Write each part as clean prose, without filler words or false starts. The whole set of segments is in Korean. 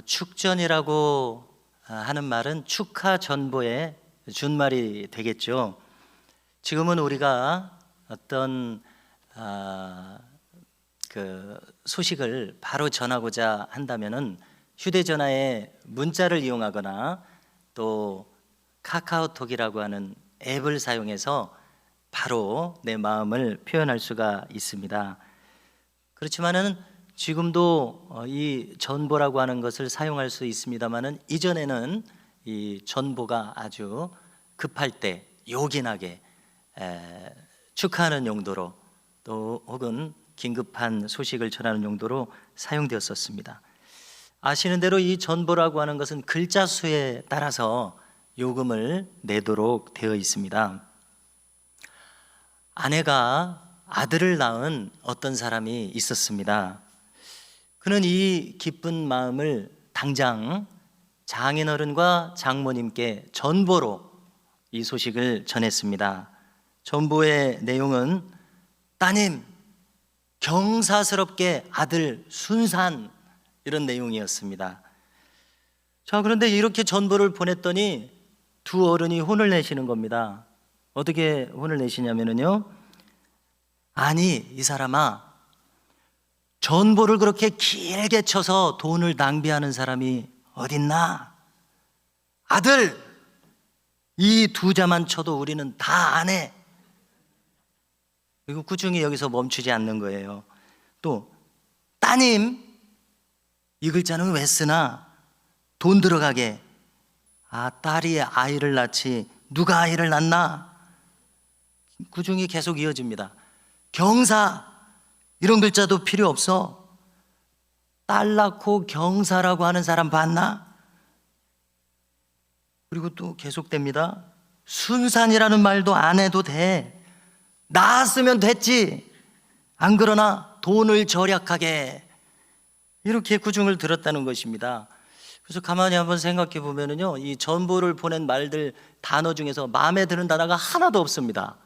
축전이라고 하는 말은 축하 전보의 준말이 되겠죠. 지금은 우리가 어떤 그 소식을 바로 전하고자 한다면은 휴대전화에 문자를 이용하거나 또 카카오톡이라고 하는 앱을 사용해서 바로 내 마음을 표현할 수가 있습니다. 그렇지만은 지금도 이 전보라고 하는 것을 사용할 수 있습니다만은 이전에는 이 전보가 아주 급할 때 요긴하게 축하하는 용도로 또 혹은 긴급한 소식을 전하는 용도로 사용되었었습니다. 아시는 대로 이 전보라고 하는 것은 글자 수에 따라서 요금을 내도록 되어 있습니다. 아내가 아들을 낳은 어떤 사람이 있었습니다. 그는 이 기쁜 마음을 당장 장인어른과 장모님께 전보로 이 소식을 전했습니다. 전보의 내용은 따님 경사스럽게 아들 순산, 이런 내용이었습니다. 자, 그런데 이렇게 전보를 보냈더니 두 어른이 혼을 내시는 겁니다. 어떻게 혼을 내시냐면요, 아니 이 사람아, 전보를 그렇게 길게 쳐서 돈을 낭비하는 사람이 어딨나? 아들, 이 두 자만 쳐도 우리는 다 안 해. 그리고 꾸중이 여기서 멈추지 않는 거예요. 또 따님, 이 글자는 왜 쓰나? 돈 들어가게. 딸이 아이를 낳지 누가 아이를 낳나? 꾸중이 계속 이어집니다. 경사, 이런 글자도 필요 없어. 딸 낳고 경사라고 하는 사람 봤나? 그리고 또 계속됩니다. 순산이라는 말도 안 해도 돼. 낳았으면 됐지. 안 그러나 돈을 절약하게. 이렇게 꾸중을 들었다는 것입니다. 그래서 가만히 한번 생각해 보면요, 이 전보를 보낸 말들 단어 중에서 마음에 드는 단어가 하나도 없습니다.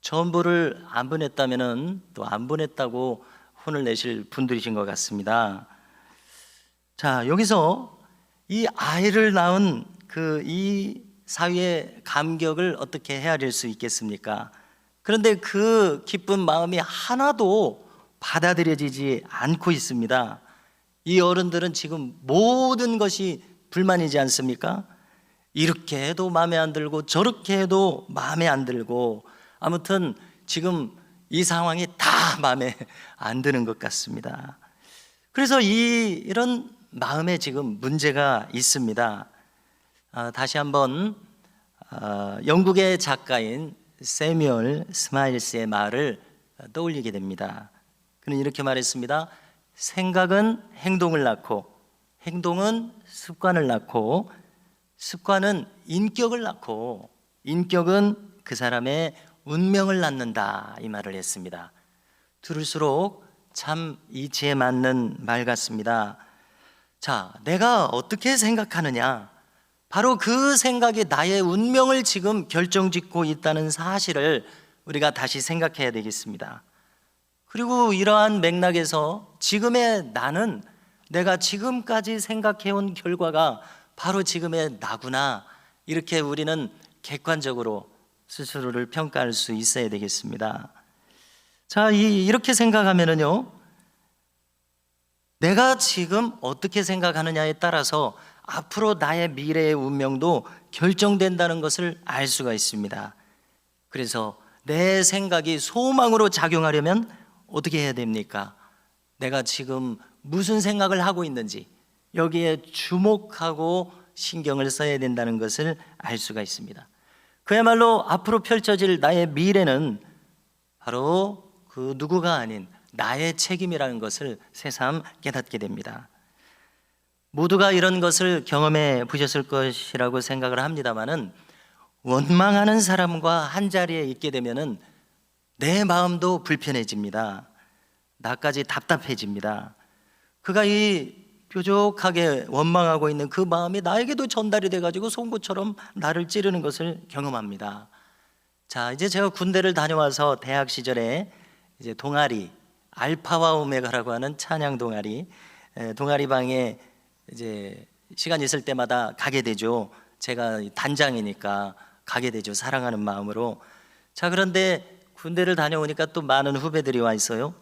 전보를 안 보냈다면은 또 안 보냈다고 혼을 내실 분들이신 것 같습니다. 자, 여기서 이 아이를 낳은 이 사위의 감격을 어떻게 헤아릴 수 있겠습니까? 그런데 그 기쁜 마음이 하나도 받아들여지지 않고 있습니다. 이 어른들은 지금 모든 것이 불만이지 않습니까? 이렇게 해도 마음에 안 들고 저렇게 해도 마음에 안 들고, 아무튼 지금 이 상황이 다 마음에 안 드는 것 같습니다. 그래서 이런 마음에 지금 문제가 있습니다. 다시 한번 영국의 작가인 세뮤얼 스마일스의 말을 떠올리게 됩니다. 그는 이렇게 말했습니다. 생각은 행동을 낳고, 행동은 습관을 낳고, 습관은 인격을 낳고, 인격은 그 사람의 운명을 낳는다, 이 말을 했습니다. 들을수록 참 이치에 맞는 말 같습니다. 자, 내가 어떻게 생각하느냐, 바로 그 생각이 나의 운명을 지금 결정짓고 있다는 사실을 우리가 다시 생각해야 되겠습니다. 그리고 이러한 맥락에서 지금의 나는, 내가 지금까지 생각해온 결과가 바로 지금의 나구나, 이렇게 우리는 객관적으로 스스로를 평가할 수 있어야 되겠습니다. 자, 이렇게 생각하면은요, 내가 지금 어떻게 생각하느냐에 따라서 앞으로 나의 미래의 운명도 결정된다는 것을 알 수가 있습니다. 그래서 내 생각이 소망으로 작용하려면 어떻게 해야 됩니까? 내가 지금 무슨 생각을 하고 있는지 여기에 주목하고 신경을 써야 된다는 것을 알 수가 있습니다. 그야말로 앞으로 펼쳐질 나의 미래는 바로 그 누구가 아닌 나의 책임이라는 것을 새삼 깨닫게 됩니다. 모두가 이런 것을 경험해 보셨을 것이라고 생각을 합니다만은, 원망하는 사람과 한자리에 있게 되면은 내 마음도 불편해집니다. 나까지 답답해집니다. 그가 이 뾰족하게 원망하고 있는 그 마음이 나에게도 전달이 돼가지고 송곳처럼 나를 찌르는 것을 경험합니다. 자, 이제 제가 군대를 다녀와서 대학 시절에 이제 동아리, 알파와 오메가라고 하는 찬양 동아리, 동아리방에 이제 시간 있을 때마다 가게 되죠. 제가 단장이니까 가게 되죠. 사랑하는 마음으로. 자, 그런데 군대를 다녀오니까 또 많은 후배들이 와 있어요.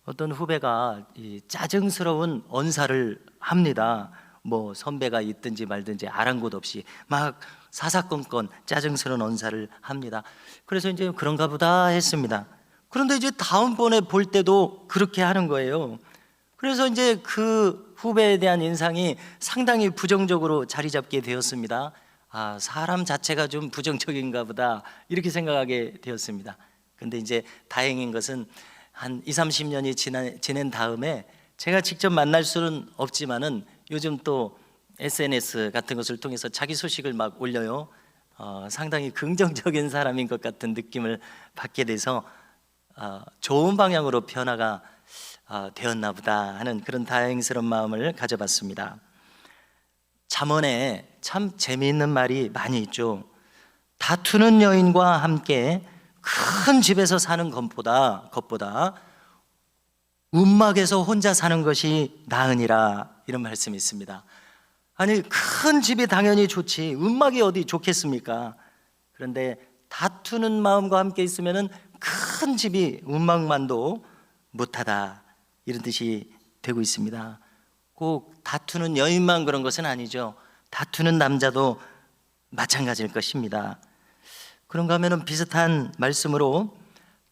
어떤 후배가 이 짜증스러운 언사를 합니다. 뭐 선배가 있든지 말든지 아랑곳 없이 막 사사건건 짜증스러운 언사를 합니다. 그래서 이제 그런가 보다 했습니다. 그런데 이제 다음번에 볼 때도 그렇게 하는 거예요. 그래서 이제 그 후배에 대한 인상이 상당히 부정적으로 자리 잡게 되었습니다. 아, 사람 자체가 좀 부정적인가 보다 이렇게 생각하게 되었습니다. 근데 이제 다행인 것은 한 20, 30년이 지낸 다음에 제가 직접 만날 수는 없지만은 요즘 또 SNS 같은 것을 통해서 자기 소식을 막 올려요. 상당히 긍정적인 사람인 것 같은 느낌을 받게 돼서 좋은 방향으로 변화가 되었나 보다 하는 그런 다행스러운 마음을 가져봤습니다. 잠언에 참 재미있는 말이 많이 있죠. 다투는 여인과 함께 큰 집에서 사는 것보다 움막에서 혼자 사는 것이 나으니라, 이런 말씀이 있습니다. 아니, 큰 집이 당연히 좋지 움막이 어디 좋겠습니까? 그런데 다투는 마음과 함께 있으면은 큰 집이 움막만도 못하다, 이런 뜻이 되고 있습니다. 꼭 다투는 여인만 그런 것은 아니죠. 다투는 남자도 마찬가지일 것입니다. 그런가 하면은 비슷한 말씀으로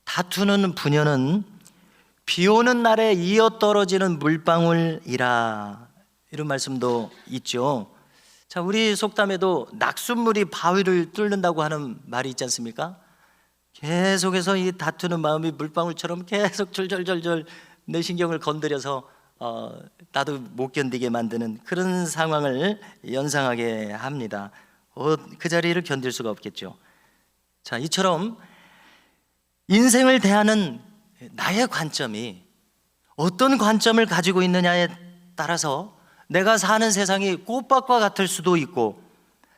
다투는 부녀는 비 오는 날에 이어 떨어지는 물방울이라, 이런 말씀도 있죠. 자, 우리 속담에도 낙숫물이 바위를 뚫는다고 하는 말이 있지 않습니까? 계속해서 이 다투는 마음이 물방울처럼 계속 절절절절 내 신경을 건드려서 나도 못 견디게 만드는 그런 상황을 연상하게 합니다. 그 자리를 견딜 수가 없겠죠. 자, 이처럼 인생을 대하는 나의 관점이 어떤 관점을 가지고 있느냐에 따라서 내가 사는 세상이 꽃밭과 같을 수도 있고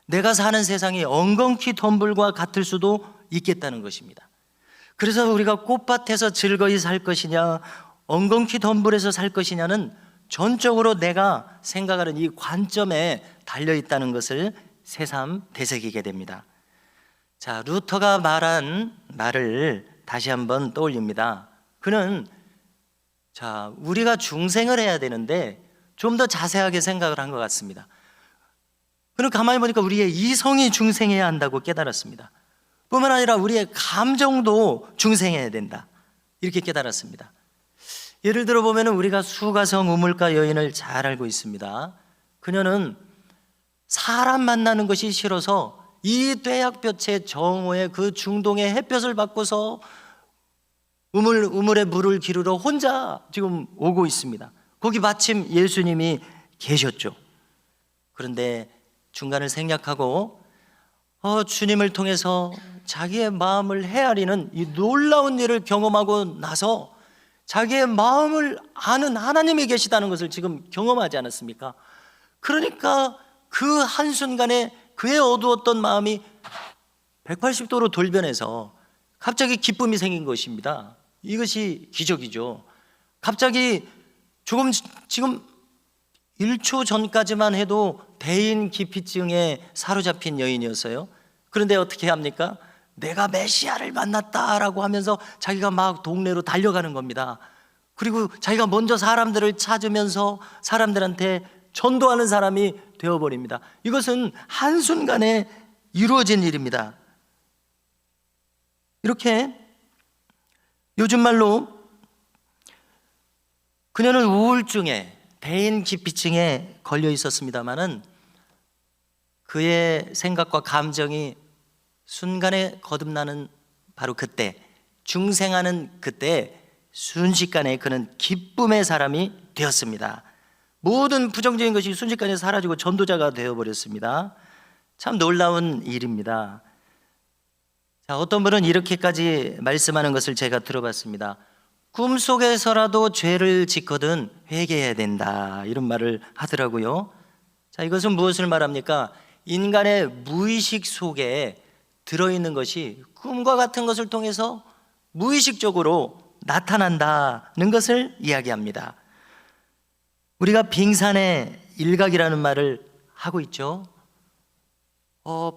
내가 사는 세상이 엉겅퀴 덤불과 같을 수도 있겠다는 것입니다. 그래서 우리가 꽃밭에서 즐거이 살 것이냐 엉겅퀴 덤불에서 살 것이냐는 전적으로 내가 생각하는 이 관점에 달려있다는 것을 새삼 되새기게 됩니다. 자, 루터가 말한 말을 다시 한번 떠올립니다. 그는 우리가 중생을 해야 되는데 좀 더 자세하게 생각을 한 것 같습니다. 그는 가만히 보니까 우리의 이성이 중생해야 한다고 깨달았습니다. 뿐만 아니라 우리의 감정도 중생해야 된다, 이렇게 깨달았습니다. 예를 들어 보면 우리가 수가성 우물가 여인을 잘 알고 있습니다. 그녀는 사람 만나는 것이 싫어서 이 뙤약볕의 정오에 그 중동의 햇볕을 받고서 우물에 물을 기르러 혼자 지금 오고 있습니다. 거기 마침 예수님이 계셨죠. 그런데 중간을 생략하고 주님을 통해서 자기의 마음을 헤아리는 이 놀라운 일을 경험하고 나서 자기의 마음을 아는 하나님이 계시다는 것을 지금 경험하지 않았습니까? 그러니까 그 한순간에 그의 어두웠던 마음이 180도로 돌변해서 갑자기 기쁨이 생긴 것입니다. 이것이 기적이죠. 갑자기 지금 1초 전까지만 해도 대인 기피증에 사로잡힌 여인이었어요. 그런데 어떻게 합니까? 내가 메시아를 만났다라고 하면서 자기가 막 동네로 달려가는 겁니다. 그리고 자기가 먼저 사람들을 찾으면서 사람들한테 전도하는 사람이 되어버립니다. 이것은 한순간에 이루어진 일입니다. 이렇게 요즘 말로 그녀는 우울증에 대인 기피증에 걸려 있었습니다마는 그의 생각과 감정이 순간에 거듭나는 바로 그때, 중생하는 그때 순식간에 그는 기쁨의 사람이 되었습니다. 모든 부정적인 것이 순식간에 사라지고 전도자가 되어버렸습니다. 참 놀라운 일입니다. 자, 어떤 분은 이렇게까지 말씀하는 것을 제가 들어봤습니다. 꿈속에서라도 죄를 짓거든 회개해야 된다, 이런 말을 하더라고요. 자, 이것은 무엇을 말합니까? 인간의 무의식 속에 들어있는 것이 꿈과 같은 것을 통해서 무의식적으로 나타난다는 것을 이야기합니다. 우리가 빙산에 일각이라는 말을 하고 있죠.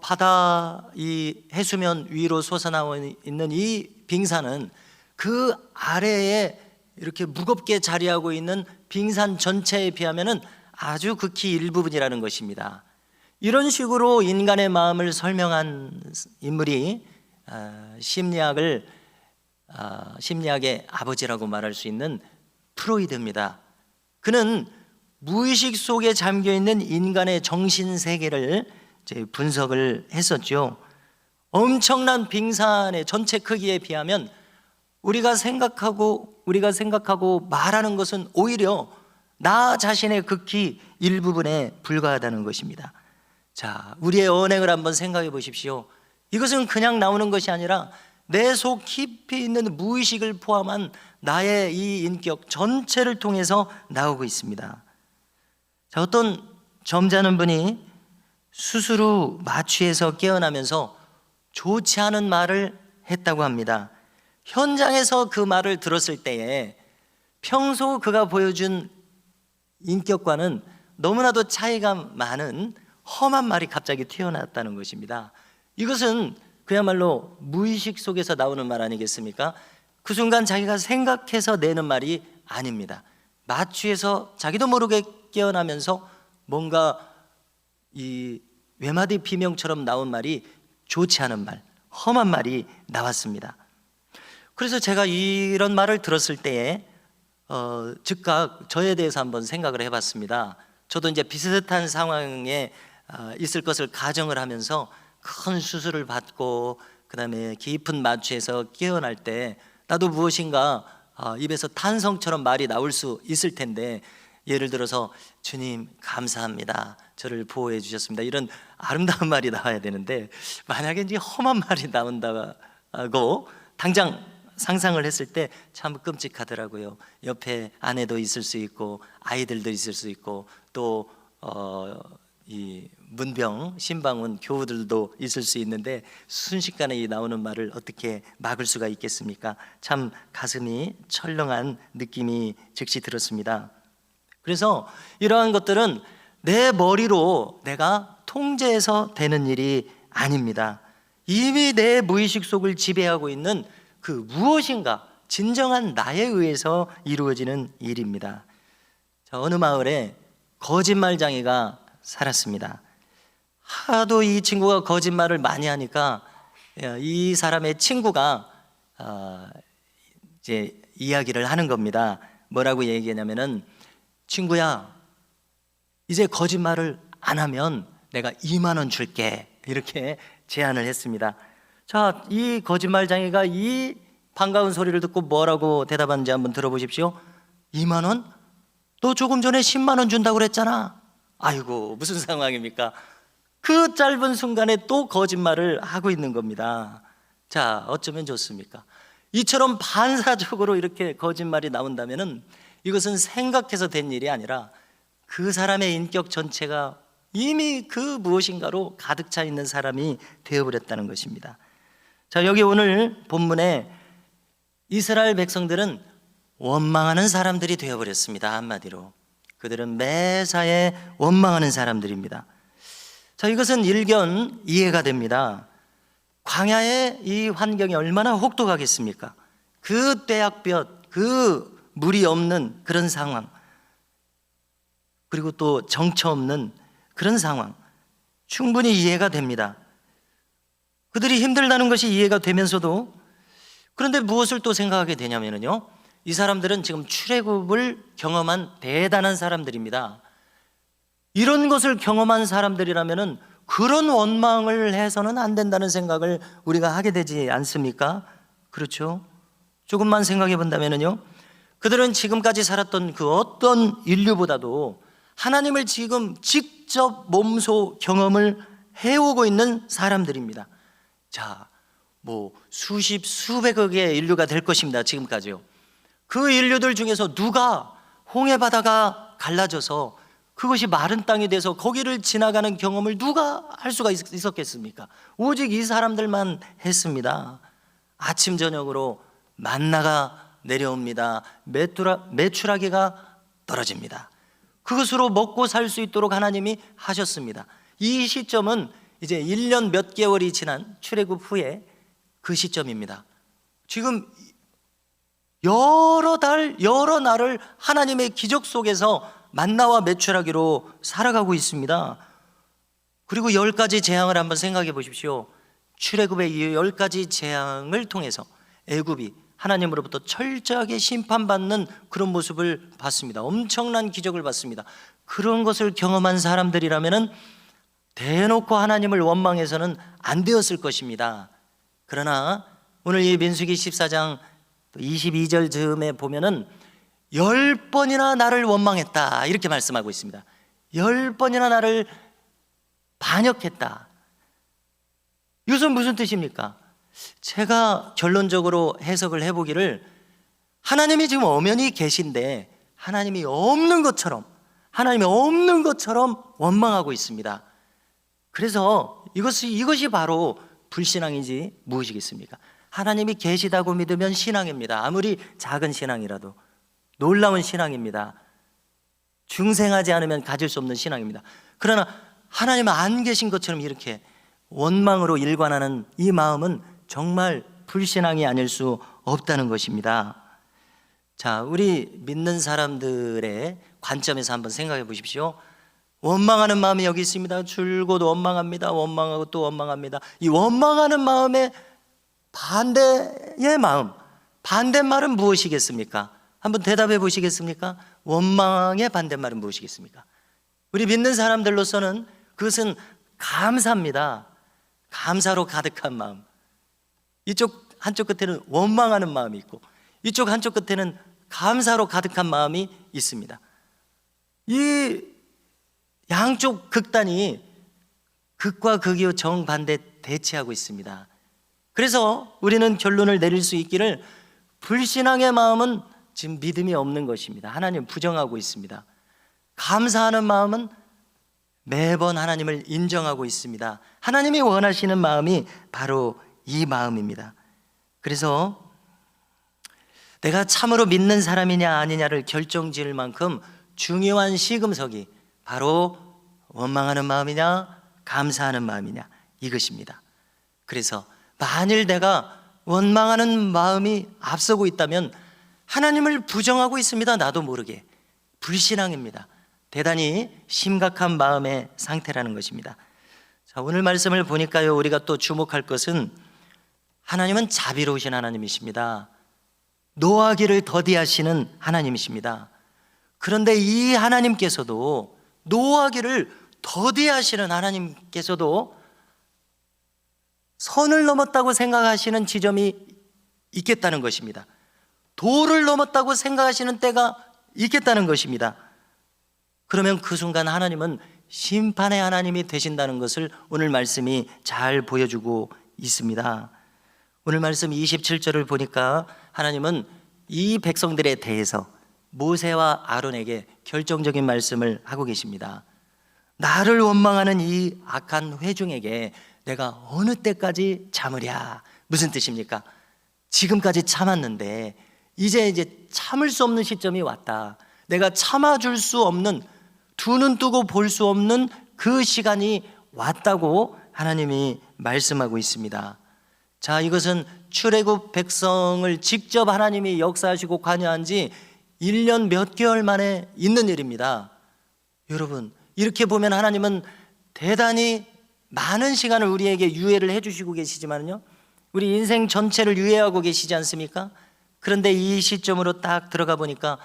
바다 이 해수면 위로 솟아나와 있는 이 빙산은 그 아래에 이렇게 무겁게 자리하고 있는 빙산 전체에 비하면은 아주 극히 일부분이라는 것입니다. 이런 식으로 인간의 마음을 설명한 인물이 심리학의 아버지라고 말할 수 있는 프로이드입니다. 그는 무의식 속에 잠겨 있는 인간의 정신 세계를 분석을 했었죠. 엄청난 빙산의 전체 크기에 비하면 우리가 생각하고 말하는 것은 오히려 나 자신의 극히 일부분에 불과하다는 것입니다. 자, 우리의 언행을 한번 생각해 보십시오. 이것은 그냥 나오는 것이 아니라 내 속 깊이 있는 무의식을 포함한 나의 이 인격 전체를 통해서 나오고 있습니다. 자, 어떤 점잖은 분이 수술 후 마취에서 깨어나면서 좋지 않은 말을 했다고 합니다. 현장에서 그 말을 들었을 때에 평소 그가 보여준 인격과는 너무나도 차이가 많은 험한 말이 갑자기 튀어나왔다는 것입니다. 이것은 그야말로 무의식 속에서 나오는 말 아니겠습니까? 그 순간 자기가 생각해서 내는 말이 아닙니다. 마취에서 자기도 모르게 깨어나면서 뭔가 이 외마디 비명처럼 나온 말이 좋지 않은 말, 험한 말이 나왔습니다. 그래서 제가 이런 말을 들었을 때에 즉각 저에 대해서 한번 생각을 해봤습니다. 저도 이제 비슷한 상황에 있을 것을 가정을 하면서 큰 수술을 받고 그다음에 깊은 마취에서 깨어날 때 나도 무엇인가 입에서 탄성처럼 말이 나올 수 있을 텐데, 예를 들어서 주님 감사합니다, 저를 보호해 주셨습니다, 이런 아름다운 말이 나와야 되는데 만약에 이제 험한 말이 나온다고 당장 상상을 했을 때 참 끔찍하더라고요. 옆에 아내도 있을 수 있고 아이들도 있을 수 있고 또 이 문병 신방원 교우들도 있을 수 있는데 순식간에 이 나오는 말을 어떻게 막을 수가 있겠습니까? 참 가슴이 철렁한 느낌이 즉시 들었습니다. 그래서 이러한 것들은 내 머리로 내가 통제해서 되는 일이 아닙니다. 이미 내 무의식 속을 지배하고 있는 그 무엇인가 진정한 나에 의해서 이루어지는 일입니다. 어느 마을에 거짓말장이가 살았습니다. 하도 이 친구가 거짓말을 많이 하니까 이 사람의 친구가 이제 이야기를 하는 겁니다. 뭐라고 얘기하냐면은, 친구야, 이제 거짓말을 안 하면 내가 2만 원 줄게, 이렇게 제안을 했습니다. 자, 이 거짓말장이가 이 반가운 소리를 듣고 뭐라고 대답하는지 한번 들어보십시오. 2만 원? 너 조금 전에 10만 원 준다고 그랬잖아. 아이고, 무슨 상황입니까? 그 짧은 순간에 또 거짓말을 하고 있는 겁니다. 자, 어쩌면 좋습니까? 이처럼 반사적으로 이렇게 거짓말이 나온다면은 이것은 생각해서 된 일이 아니라 그 사람의 인격 전체가 이미 그 무엇인가로 가득 차 있는 사람이 되어버렸다는 것입니다. 자, 여기 오늘 본문에 이스라엘 백성들은 원망하는 사람들이 되어버렸습니다. 한마디로 그들은 매사에 원망하는 사람들입니다. 자, 이것은 일견 이해가 됩니다. 광야의 이 환경이 얼마나 혹독하겠습니까? 그 떼약볕, 그 물이 없는 그런 상황, 그리고 또 정처 없는 그런 상황, 충분히 이해가 됩니다. 그들이 힘들다는 것이 이해가 되면서도, 그런데 무엇을 또 생각하게 되냐면요, 이 사람들은 지금 출애굽을 경험한 대단한 사람들입니다. 이런 것을 경험한 사람들이라면은 그런 원망을 해서는 안 된다는 생각을 우리가 하게 되지 않습니까? 그렇죠? 조금만 생각해 본다면요, 그들은 지금까지 살았던 그 어떤 인류보다도 하나님을 지금 직접 몸소 경험을 해오고 있는 사람들입니다. 자, 뭐 수십 수백억의 인류가 될 것입니다. 지금까지요. 그 인류들 중에서 누가 홍해바다가 갈라져서 그것이 마른 땅이 돼서 거기를 지나가는 경험을 누가 할 수가 있었겠습니까? 오직 이 사람들만 했습니다. 아침 저녁으로 만나가 내려옵니다. 메추라기가 떨어집니다. 그것으로 먹고 살 수 있도록 하나님이 하셨습니다. 이 시점은 이제 1년 몇 개월이 지난 출애굽 후에 그 시점입니다. 지금 여러 달, 여러 날을 하나님의 기적 속에서 만나와 메추라기로 살아가고 있습니다. 그리고 10가지 재앙을 한번 생각해 보십시오. 출애굽의 이 10가지 재앙을 통해서 애굽이 하나님으로부터 철저하게 심판받는 그런 모습을 봤습니다. 엄청난 기적을 봤습니다. 그런 것을 경험한 사람들이라면 대놓고 하나님을 원망해서는 안 되었을 것입니다. 그러나 오늘 이 민수기 14장 22절 즈음에 보면은 10번이나 나를 원망했다 이렇게 말씀하고 있습니다. 10번이나 나를 반역했다. 이것은 무슨 뜻입니까? 제가 결론적으로 해석을 해보기를, 하나님이 지금 엄연히 계신데 하나님이 없는 것처럼 원망하고 있습니다. 그래서 이것이 바로 불신앙이지 무엇이겠습니까? 하나님이 계시다고 믿으면 신앙입니다. 아무리 작은 신앙이라도 놀라운 신앙입니다. 중생하지 않으면 가질 수 없는 신앙입니다. 그러나 하나님은 안 계신 것처럼 이렇게 원망으로 일관하는 이 마음은 정말 불신앙이 아닐 수 없다는 것입니다. 자, 우리 믿는 사람들의 관점에서 한번 생각해 보십시오. 원망하는 마음이 여기 있습니다. 줄곧 원망합니다. 원망하고 또 원망합니다. 이 원망하는 마음의 반대의 마음, 반대말은 무엇이겠습니까? 한번 대답해 보시겠습니까? 원망의 반대말은 무엇이겠습니까? 우리 믿는 사람들로서는 그것은 감사입니다. 감사로 가득한 마음. 이쪽 한쪽 끝에는 원망하는 마음이 있고 이쪽 한쪽 끝에는 감사로 가득한 마음이 있습니다. 이 양쪽 극단이 극과 극이요 정반대 대치하고 있습니다. 그래서 우리는 결론을 내릴 수 있기를, 불신앙의 마음은 지금 믿음이 없는 것입니다. 하나님 부정하고 있습니다. 감사하는 마음은 매번 하나님을 인정하고 있습니다. 하나님이 원하시는 마음이 바로 이 마음입니다. 그래서 내가 참으로 믿는 사람이냐 아니냐를 결정지을 만큼 중요한 시금석이 바로 원망하는 마음이냐 감사하는 마음이냐 이것입니다. 그래서 만일 내가 원망하는 마음이 앞서고 있다면 하나님을 부정하고 있습니다. 나도 모르게. 불신앙입니다. 대단히 심각한 마음의 상태라는 것입니다. 자, 오늘 말씀을 보니까요, 우리가 또 주목할 것은 하나님은 자비로우신 하나님이십니다. 노하기를 더디하시는 하나님이십니다. 그런데 이 하나님께서도, 노하기를 더디하시는 하나님께서도 선을 넘었다고 생각하시는 지점이 있겠다는 것입니다. 도를 넘었다고 생각하시는 때가 있겠다는 것입니다. 그러면 그 순간 하나님은 심판의 하나님이 되신다는 것을 오늘 말씀이 잘 보여주고 있습니다. 오늘 말씀 27절을 보니까 하나님은 이 백성들에 대해서 모세와 아론에게 결정적인 말씀을 하고 계십니다. 나를 원망하는 이 악한 회중에게 내가 어느 때까지 참으랴. 무슨 뜻입니까? 지금까지 참았는데 이제 참을 수 없는 시점이 왔다. 내가 참아줄 수 없는, 두 눈 뜨고 볼 수 없는 그 시간이 왔다고 하나님이 말씀하고 있습니다. 자, 이것은 출애굽 백성을 직접 하나님이 역사하시고 관여한 지 1년 몇 개월 만에 있는 일입니다. 여러분, 이렇게 보면 하나님은 대단히 많은 시간을 우리에게 유예를 해주시고 계시지만요, 우리 인생 전체를 유예하고 계시지 않습니까? 그런데 이 시점으로 딱 들어가 보니까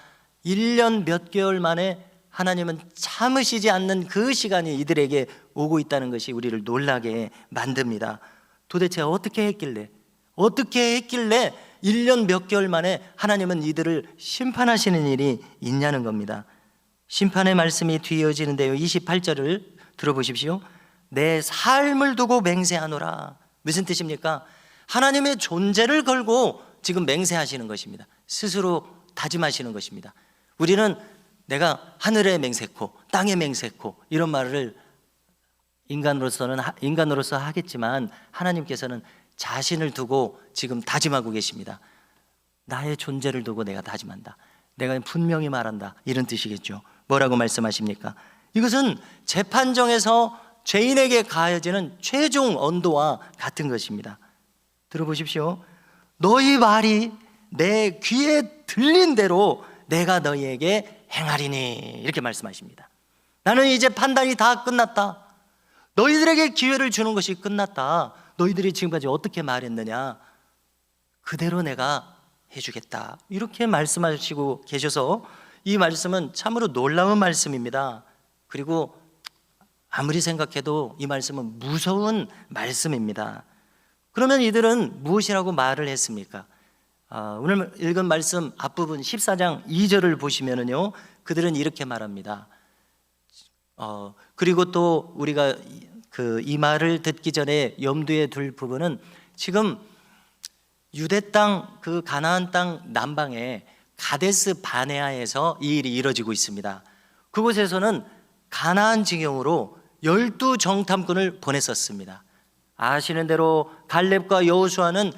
1년 몇 개월 만에 하나님은 참으시지 않는 그 시간이 이들에게 오고 있다는 것이 우리를 놀라게 만듭니다. 도대체 어떻게 했길래 1년 몇 개월 만에 하나님은 이들을 심판하시는 일이 있냐는 겁니다. 심판의 말씀이 뒤이어지는데요, 28절을 들어보십시오. 내 삶을 두고 맹세하노라. 무슨 뜻입니까? 하나님의 존재를 걸고 지금 맹세하시는 것입니다. 스스로 다짐하시는 것입니다. 우리는 내가 하늘에 맹세코, 땅에 맹세코 이런 말을 인간으로서 하겠지만 하나님께서는 자신을 두고 지금 다짐하고 계십니다. 나의 존재를 두고 내가 다짐한다. 내가 분명히 말한다. 이런 뜻이겠죠. 뭐라고 말씀하십니까? 이것은 재판정에서 죄인에게 가해지는 최종 언도와 같은 것입니다. 들어보십시오. 너희 말이 내 귀에 들린 대로 내가 너희에게 행하리니, 이렇게 말씀하십니다. 나는 이제 판단이 다 끝났다. 너희들에게 기회를 주는 것이 끝났다. 너희들이 지금까지 어떻게 말했느냐, 그대로 내가 해주겠다, 이렇게 말씀하시고 계셔서 이 말씀은 참으로 놀라운 말씀입니다. 그리고 아무리 생각해도 이 말씀은 무서운 말씀입니다. 그러면 이들은 무엇이라고 말을 했습니까? 오늘 읽은 말씀 앞부분 14장 2절을 보시면은요, 그들은 이렇게 말합니다. 그리고 또 우리가 이 말을 듣기 전에 염두에 둘 부분은, 지금 유대 땅, 그 가나안 땅 남방에 가데스 바네아에서 이 일이 이루어지고 있습니다. 그곳에서는 가나안 지경으로 12 정탐꾼을 보냈었습니다. 아시는 대로 갈렙과 여호수아는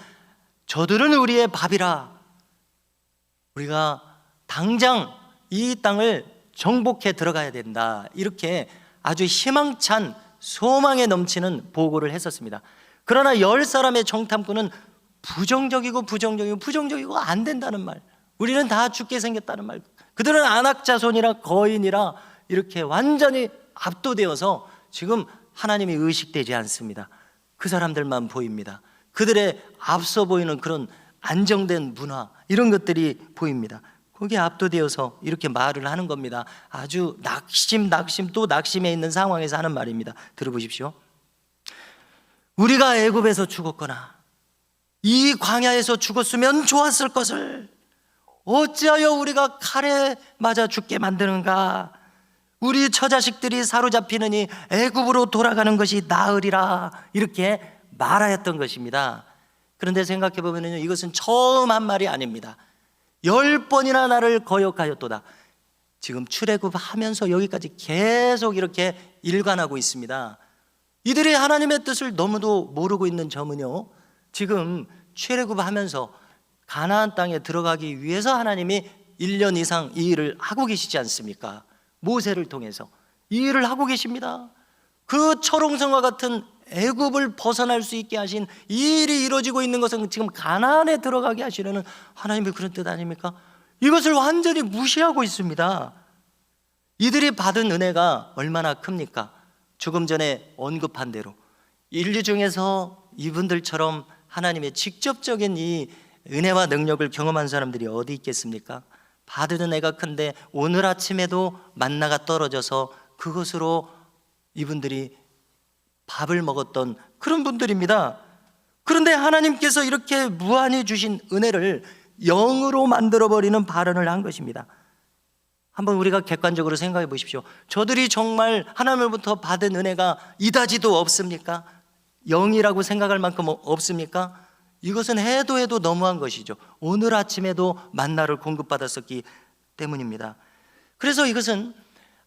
저들은 우리의 밥이라, 우리가 당장 이 땅을 정복해 들어가야 된다, 이렇게 아주 희망찬 소망에 넘치는 보고를 했었습니다. 그러나 10사람의 정탐꾼은 부정적이고 안 된다는 말, 우리는 다 죽게 생겼다는 말, 그들은 안악자손이라 거인이라, 이렇게 완전히 압도되어서 지금 하나님이 의식되지 않습니다. 그 사람들만 보입니다. 그들의 앞서 보이는 그런 안정된 문화, 이런 것들이 보입니다. 거기에 압도되어서 이렇게 말을 하는 겁니다. 아주 낙심 또 낙심해 있는 상황에서 하는 말입니다. 들어보십시오. 우리가 애굽에서 죽었거나 이 광야에서 죽었으면 좋았을 것을 어찌하여 우리가 칼에 맞아 죽게 만드는가? 우리 처자식들이 사로잡히느니 애굽으로 돌아가는 것이 나으리라, 이렇게 말하였던 것입니다. 그런데 생각해 보면 이것은 처음 한 말이 아닙니다. 10번이나 나를 거역하였도다. 지금 출애굽하면서 여기까지 계속 이렇게 일관하고 있습니다. 이들이 하나님의 뜻을 너무도 모르고 있는 점은요, 지금 출애굽하면서 가나안 땅에 들어가기 위해서 하나님이 1년 이상 이 일을 하고 계시지 않습니까? 모세를 통해서 이 일을 하고 계십니다. 그 철옹성과 같은 애굽을 벗어날 수 있게 하신 이 일이 이루어지고 있는 것은 지금 가나안에 들어가게 하시려는 하나님의 그런 뜻 아닙니까? 이것을 완전히 무시하고 있습니다. 이들이 받은 은혜가 얼마나 큽니까? 조금 전에 언급한 대로 인류 중에서 이분들처럼 하나님의 직접적인 이 은혜와 능력을 경험한 사람들이 어디 있겠습니까? 받은 은혜가 큰데 오늘 아침에도 만나가 떨어져서 그것으로 이분들이 밥을 먹었던 그런 분들입니다. 그런데 하나님께서 이렇게 무한히 주신 은혜를 영으로 만들어버리는 발언을 한 것입니다. 한번 우리가 객관적으로 생각해 보십시오. 저들이 정말 하나님으로부터 받은 은혜가 이다지도 없습니까? 영이라고 생각할 만큼 없습니까? 이것은 해도 너무한 것이죠. 오늘 아침에도 만나를 공급받았었기 때문입니다. 그래서 이것은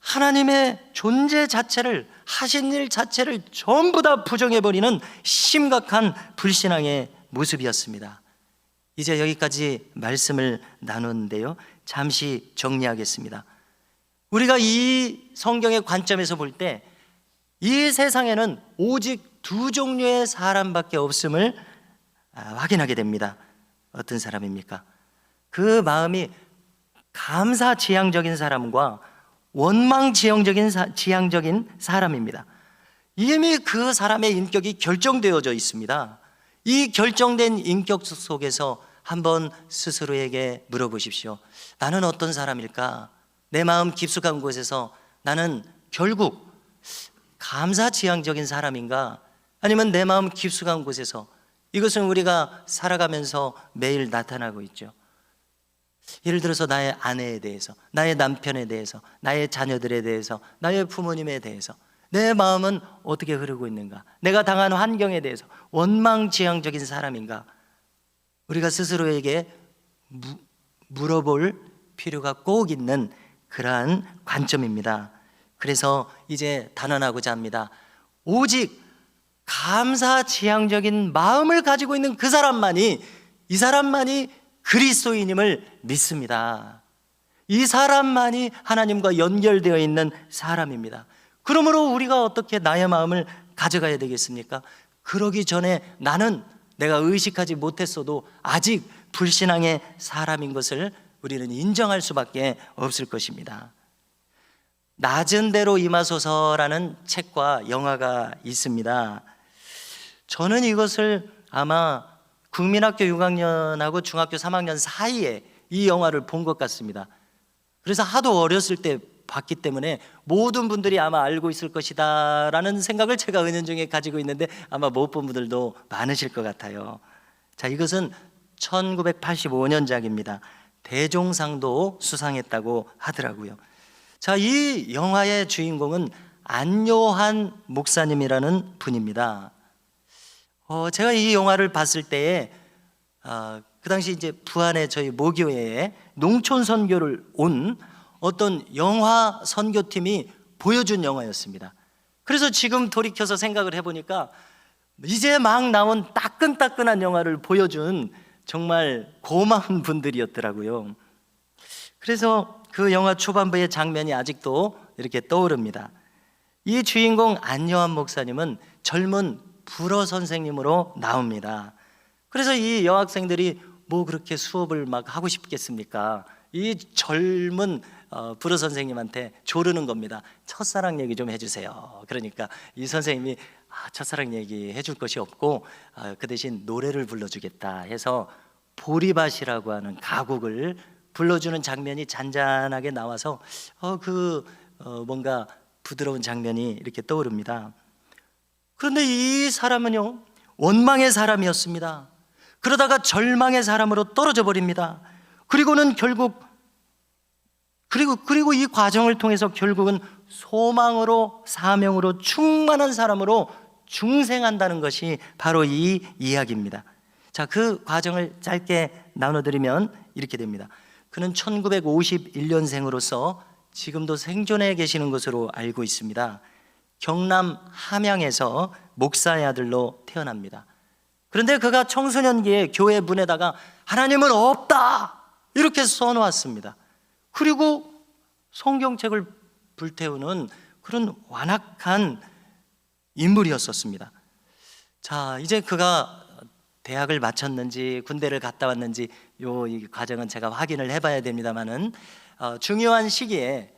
하나님의 존재 자체를, 하신 일 자체를 전부 다 부정해버리는 심각한 불신앙의 모습이었습니다. 이제 여기까지 말씀을 나누는데요, 잠시 정리하겠습니다. 우리가 이 성경의 관점에서 볼 때 이 세상에는 오직 2 종류의 사람밖에 없음을 확인하게 됩니다. 어떤 사람입니까? 그 마음이 감사지향적인 사람과 원망지향적인 사람입니다. 이미 그 사람의 인격이 결정되어져 있습니다. 이 결정된 인격 속에서 한번 스스로에게 물어보십시오. 나는 어떤 사람일까? 내 마음 깊숙한 곳에서 나는 결국 감사지향적인 사람인가? 아니면 내 마음 깊숙한 곳에서, 이것은 우리가 살아가면서 매일 나타나고 있죠. 예를 들어서 나의 아내에 대해서, 나의 남편에 대해서, 나의 자녀들에 대해서, 나의 부모님에 대해서 내 마음은 어떻게 흐르고 있는가? 내가 당한 환경에 대해서 원망지향적인 사람인가? 우리가 스스로에게 물어볼 필요가 꼭 있는 그러한 관점입니다. 그래서 이제 단언하고자 합니다. 오직 감사지향적인 마음을 가지고 있는 이 사람만이 그리스도인임을 믿습니다. 이 사람만이 하나님과 연결되어 있는 사람입니다. 그러므로 우리가 어떻게 나의 마음을 가져가야 되겠습니까? 그러기 전에 나는 내가 의식하지 못했어도 아직 불신앙의 사람인 것을 우리는 인정할 수밖에 없을 것입니다. 낮은 대로 임하소서라는 책과 영화가 있습니다. 저는 이것을 아마 국민학교 6학년하고 중학교 3학년 사이에 이 영화를 본 것 같습니다. 그래서 하도 어렸을 때 봤기 때문에 모든 분들이 아마 알고 있을 것이다 라는 생각을 제가 은연중에 가지고 있는데 아마 못 본 분들도 많으실 것 같아요. 자, 이것은 1985년작입니다. 대종상도 수상했다고 하더라고요. 자, 이 영화의 주인공은 안요한 목사님이라는 분입니다. 제가 이 영화를 봤을 때에 그 당시 이제 부안의 저희 모교회에 농촌 선교를 온 어떤 영화 선교팀이 보여준 영화였습니다. 그래서 지금 돌이켜서 생각을 해보니까 이제 막 나온 따끈따끈한 영화를 보여준 정말 고마운 분들이었더라고요. 그래서 그 영화 초반부의 장면이 아직도 이렇게 떠오릅니다. 이 주인공 안요한 목사님은 젊은 불어 선생님으로 나옵니다. 그래서 이 여학생들이 뭐 그렇게 수업을 막 하고 싶겠습니까? 이 젊은 불어 선생님한테 조르는 겁니다. 첫사랑 얘기 좀 해주세요. 그러니까 이 선생님이 첫사랑 얘기 해줄 것이 없고 그 대신 노래를 불러주겠다 해서 보리밭이라고 하는 가곡을 불러주는 장면이 잔잔하게 나와서 뭔가 부드러운 장면이 이렇게 떠오릅니다. 그런데 이 사람은요, 원망의 사람이었습니다. 그러다가 절망의 사람으로 떨어져 버립니다. 그리고는 그리고 이 과정을 통해서 결국은 소망으로, 사명으로 충만한 사람으로 중생한다는 것이 바로 이 이야기입니다. 자, 그 과정을 짧게 나눠드리면 이렇게 됩니다. 그는 1951년생으로서 지금도 생존해 계시는 것으로 알고 있습니다. 경남 함양에서 목사의 아들로 태어납니다. 그런데 그가 청소년기에 교회 문에다가 하나님은 없다 이렇게 써놓았습니다. 그리고 성경책을 불태우는 그런 완악한 인물이었었습니다. 자, 이제 그가 대학을 마쳤는지 군대를 갔다 왔는지 이 과정은 제가 확인을 해봐야 됩니다만은 중요한 시기에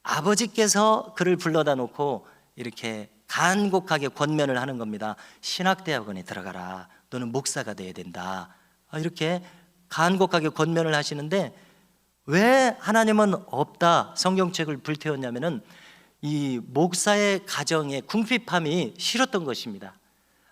아버지께서 그를 불러다 놓고 이렇게 간곡하게 권면을 하는 겁니다. 신학대학원에 들어가라. 너는 목사가 돼야 된다. 이렇게 간곡하게 권면을 하시는데 왜 하나님은 없다 성경책을 불태웠냐면은 이 목사의 가정의 궁핍함이 싫었던 것입니다.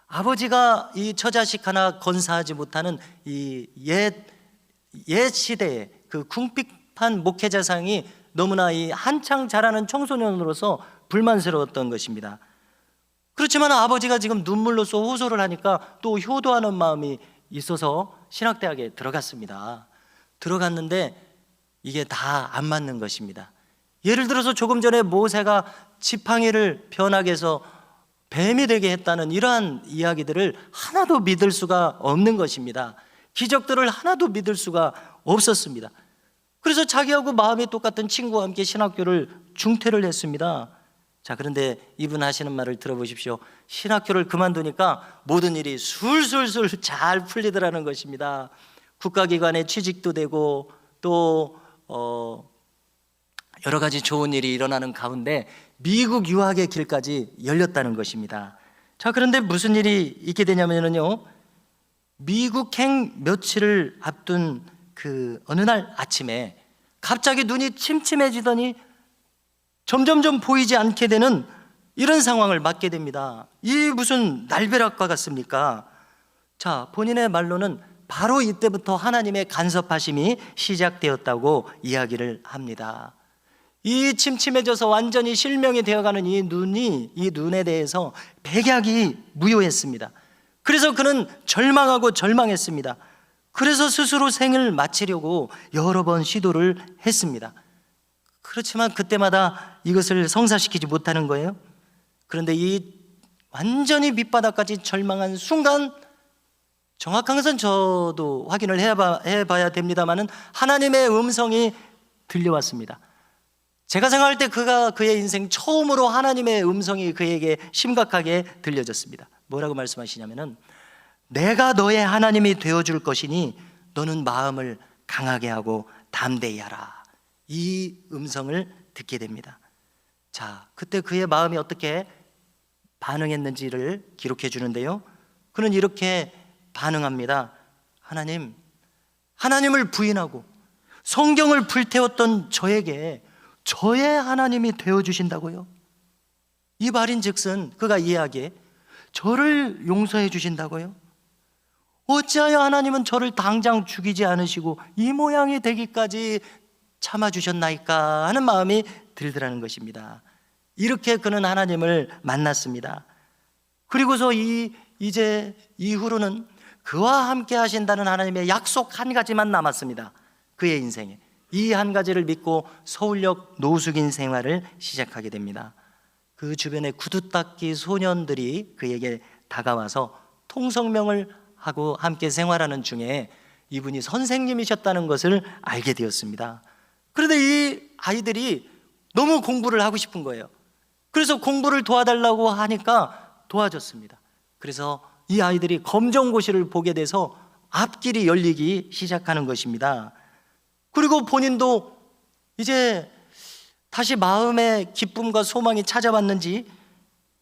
아버지가 이 처자식 하나 건사하지 못하는 이 옛 시대의 그 궁핍한 목회자상이 너무나 이 한창 자라는 청소년으로서 불만스러웠던 것입니다. 그렇지만 아버지가 지금 눈물로써 호소를 하니까 또 효도하는 마음이 있어서 신학대학에 들어갔습니다. 들어갔는데 이게 다 안 맞는 것입니다. 예를 들어서 조금 전에 모세가 지팡이를 변하게 해서 뱀이 되게 했다는 이러한 이야기들을 하나도 믿을 수가 없는 것입니다. 기적들을 하나도 믿을 수가 없었습니다. 그래서 자기하고 마음이 똑같은 친구와 함께 신학교를 중퇴를 했습니다. 자, 그런데 이분 하시는 말을 들어보십시오. 신학교를 그만두니까 모든 일이 술술술 잘 풀리더라는 것입니다. 국가기관에 취직도 되고 또 여러 가지 좋은 일이 일어나는 가운데 미국 유학의 길까지 열렸다는 것입니다. 자, 그런데 무슨 일이 있게 되냐면요, 미국행 며칠을 앞둔 그 어느 날 아침에 갑자기 눈이 침침해지더니 점점점 보이지 않게 되는 이런 상황을 맞게 됩니다. 이 무슨 날벼락과 같습니까? 자, 본인의 말로는 바로 이때부터 하나님의 간섭하심이 시작되었다고 이야기를 합니다. 이 침침해져서 완전히 실명이 되어가는 이 눈에 대해서 백약이 무효했습니다. 그래서 그는 절망하고 절망했습니다. 그래서 스스로 생을 마치려고 여러 번 시도를 했습니다. 그렇지만 그때마다 이것을 성사시키지 못하는 거예요. 그런데 이 완전히 밑바닥까지 절망한 순간, 정확한 것은 저도 확인을 해봐야 됩니다만은 하나님의 음성이 들려왔습니다. 제가 생각할 때 그의 인생 처음으로 하나님의 음성이 그에게 심각하게 들려졌습니다. 뭐라고 말씀하시냐면은, 내가 너의 하나님이 되어줄 것이니 너는 마음을 강하게 하고 담대히 하라. 이 음성을 듣게 됩니다. 자, 그때 그의 마음이 어떻게 반응했는지를 기록해 주는데요, 그는 이렇게 반응합니다. 하나님을 부인하고 성경을 불태웠던 저에게 저의 하나님이 되어주신다고요? 이 말인즉슨 그가 이해하기에 저를 용서해 주신다고요? 어찌하여 하나님은 저를 당장 죽이지 않으시고 이 모양이 되기까지 참아주셨나이까 하는 마음이 들더라는 것입니다. 이렇게 그는 하나님을 만났습니다. 그리고서 이제 이후로는 그와 함께 하신다는 하나님의 약속 한 가지만 남았습니다. 그의 인생에 이 한 가지를 믿고 서울역 노숙인 생활을 시작하게 됩니다. 그 주변에 구두 닦기 소년들이 그에게 다가와서 통성명을 하고 함께 생활하는 중에 이분이 선생님이셨다는 것을 알게 되었습니다. 그런데 이 아이들이 너무 공부를 하고 싶은 거예요. 그래서 공부를 도와달라고 하니까 도와줬습니다. 그래서 이 아이들이 검정고시를 보게 돼서 앞길이 열리기 시작하는 것입니다. 그리고 본인도 이제 다시 마음의 기쁨과 소망이 찾아왔는지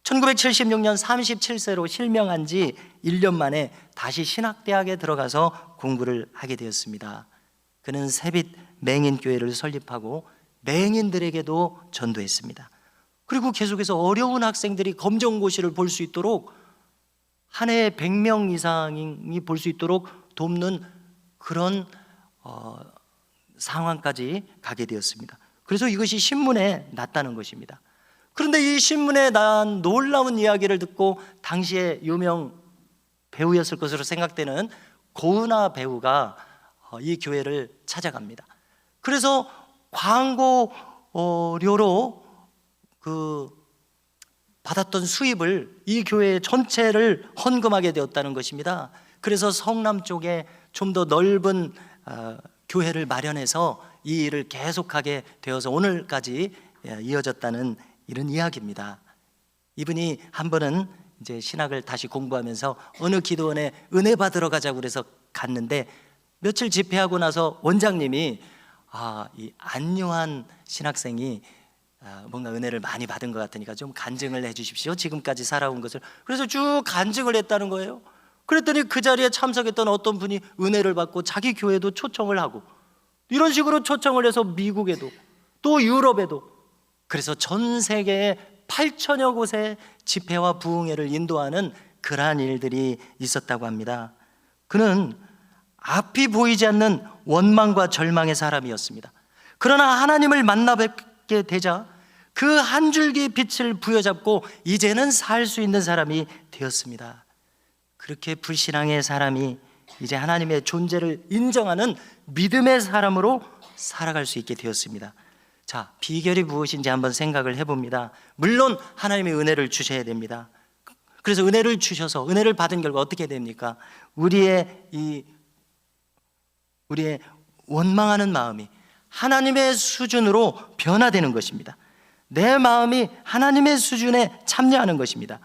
1976년 37세로 실명한 지 1년 만에 다시 신학대학에 들어가서 공부를 하게 되었습니다. 그는 새빛 맹인교회를 설립하고 맹인들에게도 전도했습니다. 그리고 계속해서 어려운 학생들이 검정고시를 볼 수 있도록 한 해에 100명 이상이 볼 수 있도록 돕는 그런 상황까지 가게 되었습니다. 그래서 이것이 신문에 났다는 것입니다. 그런데 이 신문에 난 놀라운 이야기를 듣고 당시에 유명 배우였을 것으로 생각되는 고은하 배우가 이 교회를 찾아갑니다. 그래서 광고료로 받았던 수입을 이 교회 전체를 헌금하게 되었다는 것입니다. 그래서 성남 쪽에 좀 더 넓은 교회를 마련해서 이 일을 계속하게 되어서 오늘까지 이어졌다는 이런 이야기입니다. 이분이 한 번은 이제 신학을 다시 공부하면서 어느 기도원에 은혜 받으러 가자고 그래서 갔는데, 며칠 집회하고 나서 원장님이 이 안요한 신학생이 뭔가 은혜를 많이 받은 것 같으니까 좀 간증을 해 주십시오, 지금까지 살아온 것을. 그래서 쭉 간증을 했다는 거예요. 그랬더니 그 자리에 참석했던 어떤 분이 은혜를 받고 자기 교회도 초청을 하고, 이런 식으로 초청을 해서 미국에도 또 유럽에도, 그래서 전 세계에 8천여 곳의 집회와 부흥회를 인도하는 그러한 일들이 있었다고 합니다. 그는 앞이 보이지 않는 원망과 절망의 사람이었습니다. 그러나 하나님을 만나 뵙게 되자 그 한 줄기 빛을 부여잡고 이제는 살 수 있는 사람이 되었습니다. 그렇게 불신앙의 사람이 이제 하나님의 존재를 인정하는 믿음의 사람으로 살아갈 수 있게 되었습니다. 자, 비결이 무엇인지 한번 생각을 해봅니다. 물론 하나님의 은혜를 주셔야 됩니다. 그래서 은혜를 주셔서 은혜를 받은 결과 어떻게 됩니까? 우리의 원망하는 마음이 하나님의 수준으로 변화되는 것입니다. 내 마음이 하나님의 수준에 참여하는 것입니다.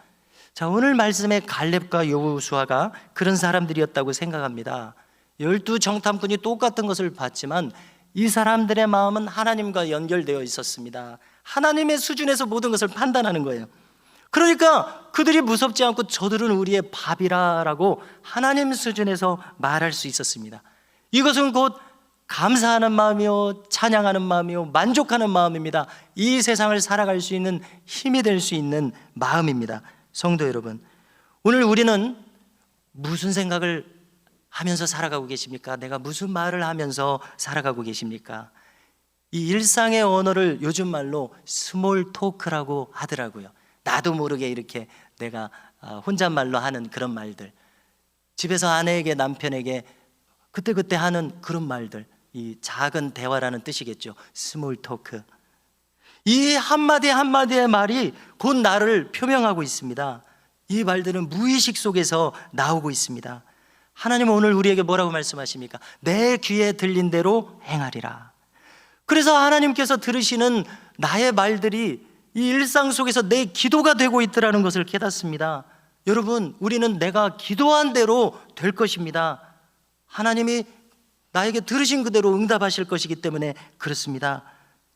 자, 오늘 말씀의 갈렙과 여호수아가 그런 사람들이었다고 생각합니다. 12 정탐꾼이 똑같은 것을 봤지만 이 사람들의 마음은 하나님과 연결되어 있었습니다. 하나님의 수준에서 모든 것을 판단하는 거예요. 그러니까 그들이 무섭지 않고 저들은 우리의 밥이라라고 하나님 수준에서 말할 수 있었습니다. 이것은 곧 감사하는 마음이요, 찬양하는 마음이요, 만족하는 마음입니다. 이 세상을 살아갈 수 있는 힘이 될 수 있는 마음입니다. 성도 여러분, 오늘 우리는 무슨 생각을 하면서 살아가고 계십니까? 내가 무슨 말을 하면서 살아가고 계십니까? 이 일상의 언어를 요즘 말로 스몰 토크라고 하더라고요. 나도 모르게 이렇게 내가 혼잣말로 하는 그런 말들, 집에서 아내에게 남편에게 그때그때 하는 그런 말들, 이 작은 대화라는 뜻이겠죠. 스몰 토크. 이 한마디 한마디의 말이 곧 나를 표명하고 있습니다. 이 말들은 무의식 속에서 나오고 있습니다. 하나님은 오늘 우리에게 뭐라고 말씀하십니까? 내 귀에 들린 대로 행하리라. 그래서 하나님께서 들으시는 나의 말들이 이 일상 속에서 내 기도가 되고 있더라는 것을 깨닫습니다. 여러분, 우리는 내가 기도한 대로 될 것입니다. 하나님이 나에게 들으신 그대로 응답하실 것이기 때문에 그렇습니다.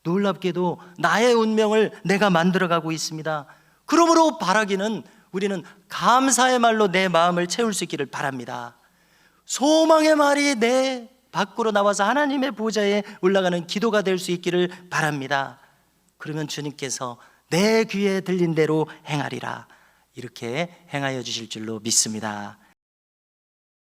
놀랍게도 나의 운명을 내가 만들어가고 있습니다. 그러므로 바라기는 우리는 감사의 말로 내 마음을 채울 수 있기를 바랍니다. 소망의 말이 내 밖으로 나와서 하나님의 보좌에 올라가는 기도가 될 수 있기를 바랍니다. 그러면 주님께서 내 귀에 들린 대로 행하리라, 이렇게 행하여 주실 줄로 믿습니다.